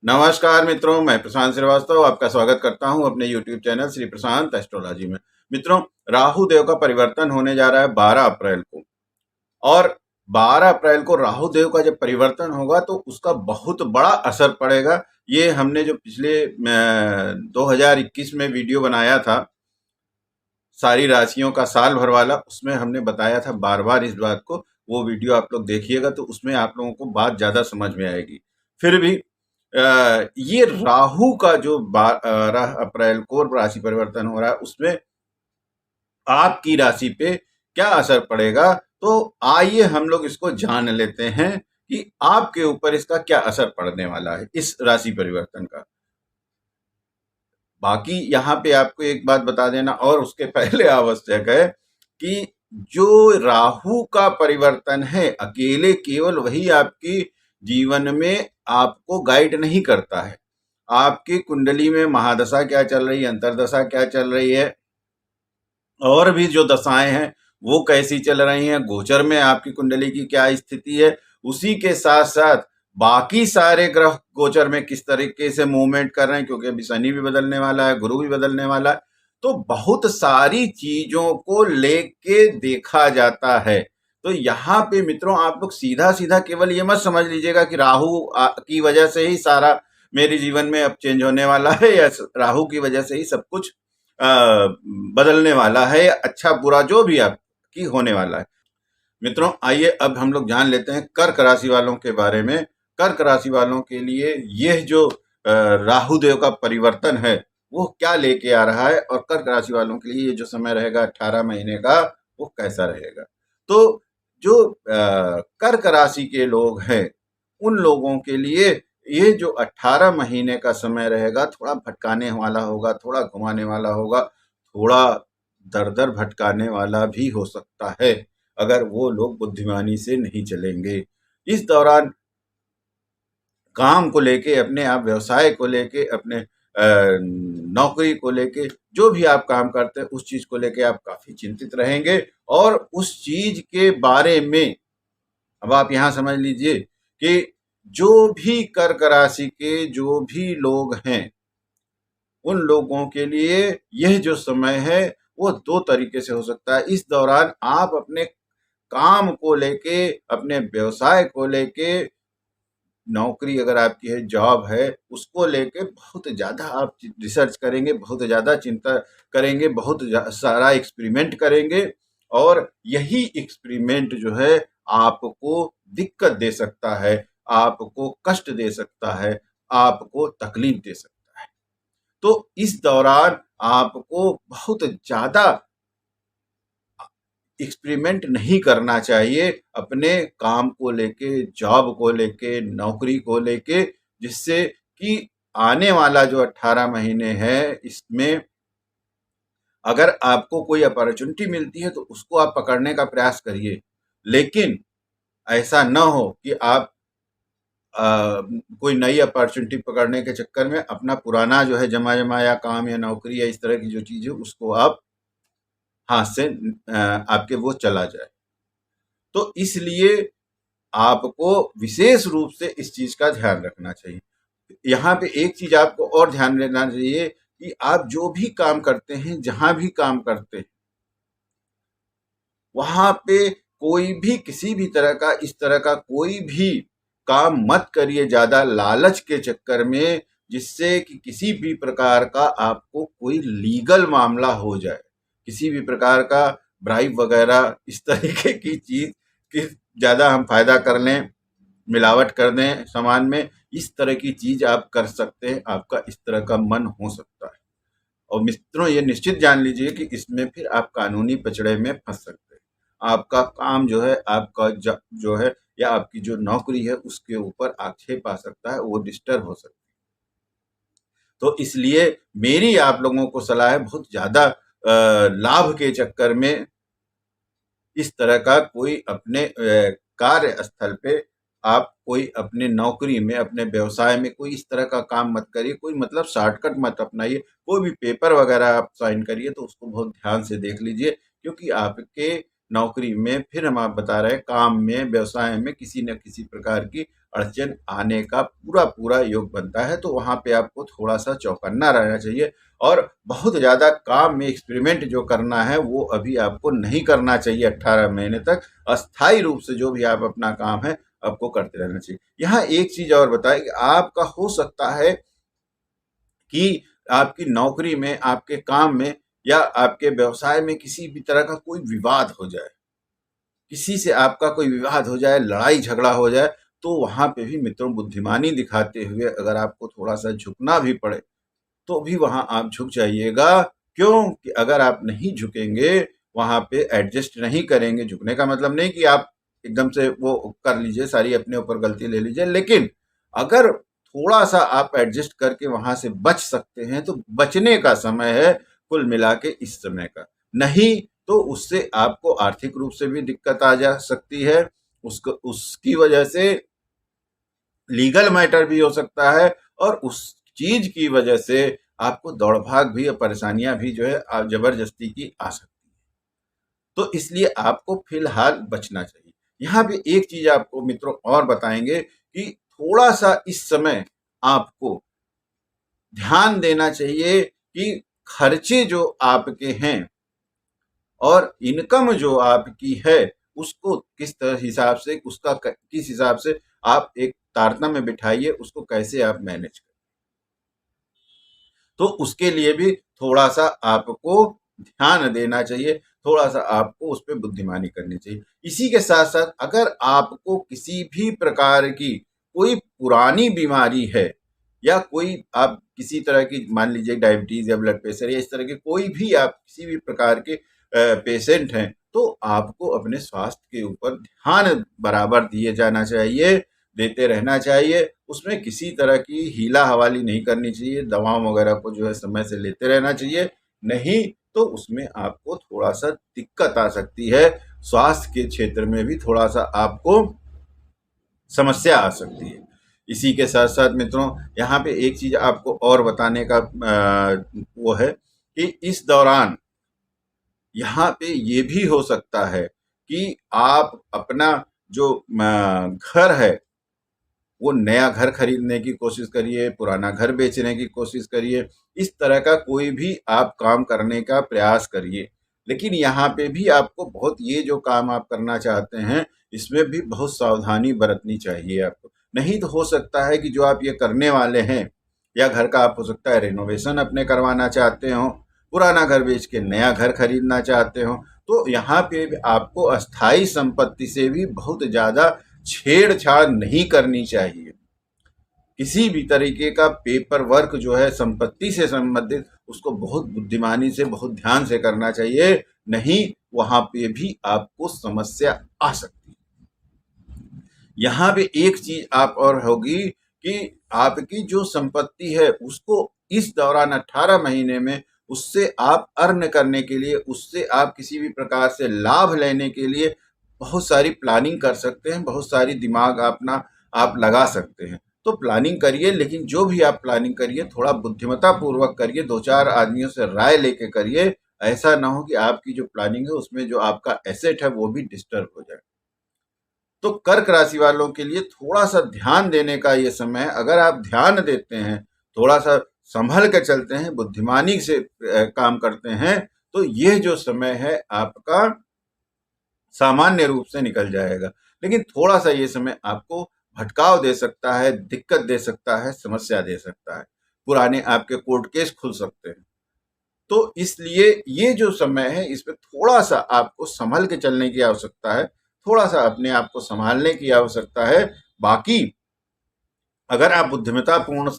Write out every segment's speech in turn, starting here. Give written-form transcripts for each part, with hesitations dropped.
नमस्कार मित्रों, मैं प्रशांत श्रीवास्तव आपका स्वागत करता हूं अपने YouTube चैनल श्री प्रशांत एस्ट्रोलॉजी में। मित्रों, राहु देव का परिवर्तन होने जा रहा है 12 अप्रैल को। और 12 अप्रैल को राहु देव का जब परिवर्तन होगा तो उसका बहुत बड़ा असर पड़ेगा। ये हमने जो पिछले 2021 में वीडियो बनाया था सारी राशियों का साल भर वाला, उसमें हमने बताया था बार बार इस बात को। वो वीडियो आप लोग देखिएगा तो उसमें आप लोगों को बात ज्यादा समझ में आएगी। फिर भी ये राहु का जो 12 अप्रैल को राशि परिवर्तन हो रहा है उसमें आपकी राशि पे क्या असर पड़ेगा, तो आइए हम लोग इसको जान लेते हैं कि आपके ऊपर इसका क्या असर पड़ने वाला है इस राशि परिवर्तन का। बाकी यहाँ पे आपको एक बात बता देना और उसके पहले आवश्यक है कि जो राहु का परिवर्तन है अकेले केवल वही आपकी जीवन में आपको गाइड नहीं करता है। आपकी कुंडली में महादशा क्या चल रही है, अंतरदशा क्या चल रही है, और भी जो दशाएं हैं वो कैसी चल रही हैं, गोचर में आपकी कुंडली की क्या स्थिति है, उसी के साथ साथ बाकी सारे ग्रह गोचर में किस तरीके से मूवमेंट कर रहे हैं, क्योंकि अभी शनि भी बदलने वाला है, गुरु भी बदलने वाला है। तो बहुत सारी चीजों को लेके देखा जाता है। तो यहाँ पे मित्रों आप लोग सीधा सीधा केवल ये मत समझ लीजिएगा कि राहु की वजह से ही सारा मेरे जीवन में अब चेंज होने वाला है, या राहु की वजह से ही सब कुछ बदलने वाला है, अच्छा बुरा जो भी आपकी होने वाला है। मित्रों, आइए अब हम लोग जान लेते हैं कर्क राशि वालों के बारे में। कर्क राशि वालों के लिए यह जो राहु देव का परिवर्तन है वो क्या लेके आ रहा है, और कर्क राशि वालों के लिए ये जो समय रहेगा 18 महीने का वो कैसा रहेगा। तो जो कर्क राशि के लोग हैं उन लोगों के लिए ये जो 18 महीने का समय रहेगा थोड़ा भटकाने वाला होगा, थोड़ा घुमाने वाला होगा, थोड़ा दर दर भटकाने वाला भी हो सकता है अगर वो लोग बुद्धिमानी से नहीं चलेंगे। इस दौरान काम को लेके, अपने आप व्यवसाय को लेके, अपने नौकरी को लेके, जो भी आप काम करते हैं उस चीज को लेके आप काफी चिंतित रहेंगे। और उस चीज के बारे में अब आप यहाँ समझ लीजिए कि जो भी कर्क राशि के जो भी लोग हैं उन लोगों के लिए यह जो समय है वो दो तरीके से हो सकता है। इस दौरान आप अपने काम को लेके, अपने व्यवसाय को लेके, नौकरी अगर आपकी है, जॉब है, उसको लेके बहुत ज़्यादा आप रिसर्च करेंगे, बहुत ज़्यादा चिंता करेंगे, बहुत सारा एक्सपेरिमेंट करेंगे, और यही एक्सपेरिमेंट जो है आपको दिक्कत दे सकता है, आपको कष्ट दे सकता है, आपको तकलीफ दे सकता है। तो इस दौरान आपको बहुत ज़्यादा एक्सपेरिमेंट नहीं करना चाहिए अपने काम को लेके, जॉब को लेके, नौकरी को लेके, जिससे कि आने वाला जो 18 महीने है इसमें अगर आपको कोई अपॉर्चुनिटी मिलती है तो उसको आप पकड़ने का प्रयास करिए, लेकिन ऐसा न हो कि आप कोई नई अपॉर्चुनिटी पकड़ने के चक्कर में अपना पुराना जो है जमा जमाया काम या नौकरी या इस तरह की जो चीज़ है उसको आप हाथ से आपके वो चला जाए। तो इसलिए आपको विशेष रूप से इस चीज का ध्यान रखना चाहिए। यहाँ पे एक चीज आपको और ध्यान देना चाहिए कि आप जो भी काम करते हैं, जहां भी काम करते हैं, वहां पे कोई भी किसी भी तरह का इस तरह का कोई भी काम मत करिए ज्यादा लालच के चक्कर में, जिससे कि किसी भी प्रकार का आपको कोई लीगल मामला हो जाए, किसी भी प्रकार का ब्राइब वगैरह इस तरीके की चीज कि ज्यादा हम फायदा कर लें, मिलावट कर दें सामान में, इस तरह की चीज आप कर सकते हैं, आपका इस तरह का मन हो सकता है। और मित्रों ये निश्चित जान लीजिए कि इसमें फिर आप कानूनी पचड़े में फंस सकते हैं। आपका काम जो है, आपका जो है, या आपकी जो नौकरी है उसके ऊपर आक्षेप आ सकता है, वो डिस्टर्ब हो सकता है। तो इसलिए मेरी आप लोगों को सलाह है, बहुत ज्यादा लाभ के चक्कर में इस तरह का कोई अपने कार्य स्थल पे, आप कोई अपने नौकरी में, अपने व्यवसाय में कोई इस तरह का काम मत करिए, कोई मतलब शॉर्टकट मत अपनाइए। कोई भी पेपर वगैरह आप साइन करिए तो उसको बहुत ध्यान से देख लीजिए, क्योंकि आपके नौकरी में, फिर हम आप बता रहे हैं, काम में, व्यवसाय में किसी न किसी प्रकार की अड़चन आने का पूरा पूरा योग बनता है। तो वहाँ पे आपको थोड़ा सा चौकन्ना रहना चाहिए और बहुत ज़्यादा काम में एक्सपेरिमेंट जो करना है वो अभी आपको नहीं करना चाहिए। 18 महीने तक अस्थायी रूप से जो भी आप अपना काम है आपको करते रहना चाहिए। यहाँ एक चीज और बताएं कि आपका हो सकता है कि आपकी नौकरी में, आपके काम में या आपके व्यवसाय में किसी भी तरह का कोई विवाद हो जाए, किसी से आपका कोई विवाद हो जाए, लड़ाई झगड़ा हो जाए, तो वहां पे भी मित्रों बुद्धिमानी दिखाते हुए अगर आपको थोड़ा सा झुकना भी पड़े तो भी वहां आप झुक जाइएगा। क्यों कि अगर आप नहीं झुकेंगे, वहां पे एडजस्ट नहीं करेंगे, झुकने का मतलब नहीं कि आप एकदम से वो कर लीजिए, सारी अपने ऊपर गलती ले लीजिए, लेकिन अगर थोड़ा सा आप एडजस्ट करके वहां से बच सकते हैं तो बचने का समय है कुल मिला के इस समय का। नहीं तो उससे आपको आर्थिक रूप से भी दिक्कत आ जा सकती है, उसको उसकी वजह से लीगल मैटर भी हो सकता है और उस चीज की वजह से आपको दौड़ भाग भी और परेशानियां भी जो है आप जबरदस्ती की आ सकती है। तो इसलिए आपको फिलहाल बचना चाहिए। यहाँ पे एक चीज आपको मित्रों और बताएंगे कि थोड़ा सा इस समय आपको ध्यान देना चाहिए कि खर्चे जो आपके हैं और इनकम जो आपकी है उसको किस तरह हिसाब से, उसका किस हिसाब से आप एक तारतम्य बिठाइए, उसको कैसे आप मैनेज करें। तो उसके लिए भी थोड़ा सा आपको ध्यान देना चाहिए, थोड़ा सा आपको उस पर बुद्धिमानी करनी चाहिए। इसी के साथ साथ अगर आपको किसी भी प्रकार की कोई पुरानी बीमारी है या कोई आप किसी तरह की मान लीजिए डायबिटीज या ब्लड प्रेशर या इस तरह के कोई भी आप किसी भी प्रकार के पेशेंट हैं, तो आपको अपने स्वास्थ्य के ऊपर ध्यान बराबर दिए जाना चाहिए, देते रहना चाहिए। उसमें किसी तरह की हीला हवाली नहीं करनी चाहिए, दवाओं वगैरह को जो है समय से लेते रहना चाहिए, नहीं तो उसमें आपको थोड़ा सा दिक्कत आ सकती है। स्वास्थ्य के क्षेत्र में भी थोड़ा सा आपको समस्या आ सकती है। इसी के साथ साथ मित्रों यहाँ पे एक चीज आपको और बताने का वो है कि इस दौरान यहाँ पे ये भी हो सकता है कि आप अपना जो घर है वो नया घर खरीदने की कोशिश करिए, पुराना घर बेचने की कोशिश करिए, इस तरह का कोई भी आप काम करने का प्रयास करिए। लेकिन यहाँ पे भी आपको बहुत, ये जो काम आप करना चाहते हैं इसमें भी बहुत सावधानी बरतनी चाहिए आपको। नहीं तो हो सकता है कि जो आप ये करने वाले हैं या घर का आप हो सकता है रेनोवेशन अपने करवाना चाहते हो, पुराना घर बेच के नया घर खरीदना चाहते हो, तो यहाँ पे भी आपको अस्थाई संपत्ति से भी बहुत ज्यादा छेड़छाड़ नहीं करनी चाहिए। किसी भी तरीके का पेपर वर्क जो है संपत्ति से संबंधित उसको बहुत बुद्धिमानी से, बहुत ध्यान से करना चाहिए, नहीं वहां पे भी आपको समस्या आ सकती है। यहाँ पे एक चीज आप और होगी कि आपकी जो संपत्ति है उसको इस दौरान 18 महीने में उससे आप अर्न करने के लिए, उससे आप किसी भी प्रकार से लाभ लेने के लिए बहुत सारी प्लानिंग कर सकते हैं, बहुत सारी दिमाग अपना आप लगा सकते हैं। तो प्लानिंग करिए, लेकिन जो भी आप प्लानिंग करिए थोड़ा बुद्धिमत्ता पूर्वक करिए, दो चार आदमियों से राय लेके करिए। ऐसा ना हो कि आपकी जो प्लानिंग है उसमें जो आपका एसेट है वो भी डिस्टर्ब हो जाए। तो कर्क राशि वालों के लिए थोड़ा सा ध्यान देने का ये समय है। अगर आप ध्यान देते हैं, थोड़ा सा संभल के चलते हैं, बुद्धिमानी से काम करते हैं, तो ये जो समय है आपका सामान्य रूप से निकल जाएगा। लेकिन थोड़ा सा ये समय आपको भटकाव दे सकता है, दिक्कत दे सकता है, समस्या दे सकता है, पुराने आपके कोर्ट केस खुल सकते हैं। तो इसलिए ये जो समय है इसमें थोड़ा सा आपको संभल के चलने की आवश्यकता है, थोड़ा सा अपने आप को संभालने की आवश्यकता है। बाकी अगर आप बुद्धिमत्तापूर्ण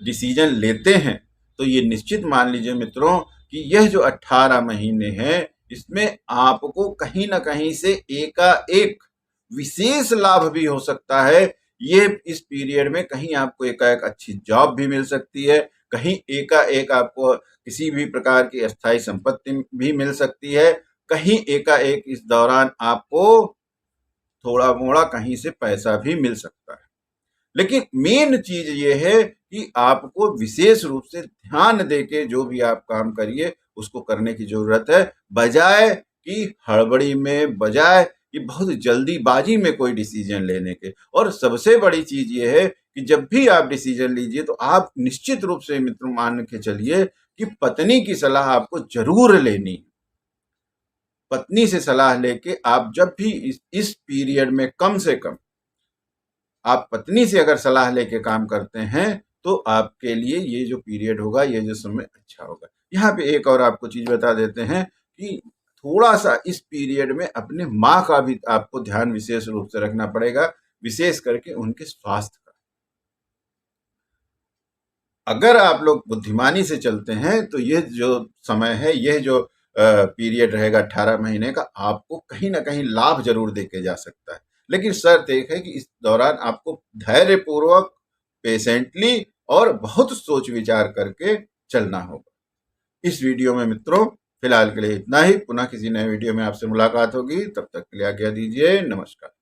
डिसीजन लेते हैं तो ये निश्चित मान लीजिए मित्रों कि यह जो 18 महीने हैं इसमें आपको कहीं ना कहीं से एकाएक विशेष लाभ भी हो सकता है। ये इस पीरियड में कहीं आपको एकाएक अच्छी जॉब भी मिल सकती है, कहीं एकाएक आपको किसी भी प्रकार की अस्थायी संपत्ति भी मिल सकती है, कहीं एकाएक इस दौरान आपको थोड़ा मोड़ा कहीं से पैसा भी मिल सकता है। लेकिन मेन चीज ये है कि आपको विशेष रूप से ध्यान देके जो भी आप काम करिए उसको करने की जरूरत है, बजाय कि हड़बड़ी में, बजाय ये बहुत जल्दीबाजी में कोई डिसीजन लेने के। और सबसे बड़ी चीज ये है कि जब भी आप डिसीजन लीजिए तो आप निश्चित रूप से मित्र मान के चलिए कि पत्नी की सलाह आपको जरूर लेनी है। पत्नी से सलाह लेके आप जब भी इस पीरियड में कम से कम आप पत्नी से अगर सलाह लेके काम करते हैं तो आपके लिए ये जो पीरियड होगा, ये जो समय अच्छा होगा। यहाँ पे एक और आपको चीज बता देते हैं कि थोड़ा सा इस पीरियड में अपने माँ का भी आपको ध्यान विशेष रूप से रखना पड़ेगा, विशेष करके उनके स्वास्थ्य का। अगर आप लोग बुद्धिमानी से चलते हैं तो ये जो समय है, यह जो पीरियड रहेगा 18 महीने का, आपको कहीं ना कहीं लाभ जरूर देके जा सकता है। लेकिन शर्त एक है कि इस दौरान आपको धैर्यपूर्वक, पेशेंटली और बहुत सोच विचार करके चलना होगा। इस वीडियो में मित्रों फिलहाल के लिए इतना ही। पुनः किसी नए वीडियो में आपसे मुलाकात होगी, तब तक के लिए आज्ञा दीजिए। नमस्कार।